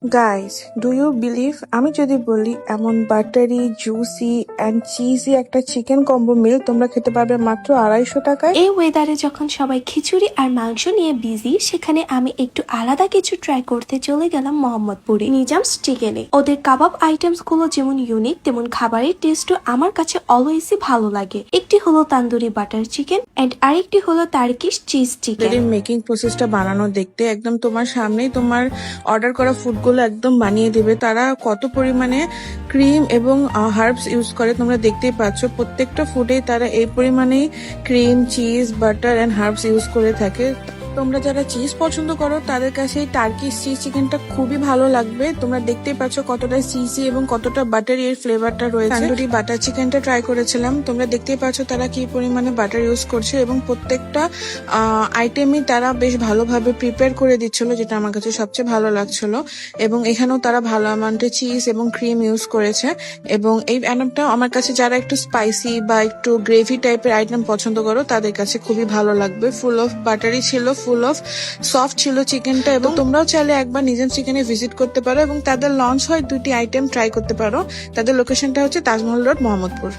Guys, do you believe আমি যদি বলি এমন বাটারি জুসি অ্যান্ড চিজি একটা চিকেন কম্বো মিল তোমরা খেতে পারবে মাত্র 250 টাকায়। এই ওয়েদারে যখন সবাই খিচুড়ি আর মাংস নিয়ে বিজি, সেখানে আমি একটু আলাদা কিছু ট্রাই করতে চলে গেলাম মোহাম্মদপুরে নিজামস চিকেনে। ওদের কাবাব আইটেমস গুলো যেমন ইউনিক, তেমন খাবারের টেস্টও আমার কাছে অলওয়েজই ভালো লাগে। একটি হলো তান্দুরি বাটার চিকেন এন্ড আরেকটি হলো টার্কিশ চিজ চিকেন। এর মেকিং প্রসেসটা বানানো দেখতে একদম তোমার সামনেই তোমার অর্ডার করা ফুডগুলো একদম বানিয়ে দেবে। তারা কত পরিমাণে ক্রিম এবং হার্বস ইউজ করে তোমরা দেখতেই পাচ্ছ। প্রত্যেকটা ফুডেই তারা এই পরিমাণেই cream, cheese, butter and herbs use করে থাকে। তোমরা যারা চিজ পছন্দ করো তাদের কাছে এই টার্কিশ চিজ চিকেনটা খুবই ভালো লাগবে। তোমরা দেখতেই পাচ্ছ কতটা চিজি এবং কতটা বাটারি এর ফ্লেভারটা রয়েছে। তান্দুরি বাটার চিকেনটা ট্রাই করেছিলাম, তোমরা দেখতেই পাচ্ছ তারা কি পরিমাণে বাটার ইউজ করছে এবং প্রত্যেকটা আইটেমই তারা বেশ ভালোভাবে প্রিপেয়ার করে দিচ্ছিল, যেটা আমার কাছে সবচেয়ে ভালো লাগছিল। এবং এখানেও তারা ভালো অ্যামাউন্টে চিজ এবং ক্রিম ইউজ করেছে। এবং এই আইটেমটা আমার কাছে যারা একটু স্পাইসি বা একটু গ্রেভি টাইপের আইটেম পছন্দ করো তাদের কাছে খুবই ভালো লাগবে। ফুল অফ বাটারি ছিল, ফুল অফ সফট ছিল চিকেনটা। এবং তোমরাও চাইলে একবার নিজের চিকেনে ভিজিট করতে পারো এবং তাদের লঞ্চ হয় 2টি আইটেম ট্রাই করতে পারো। তাদের লোকেশনটা হচ্ছে তাজমহল রোড, মোহাম্মদপুর।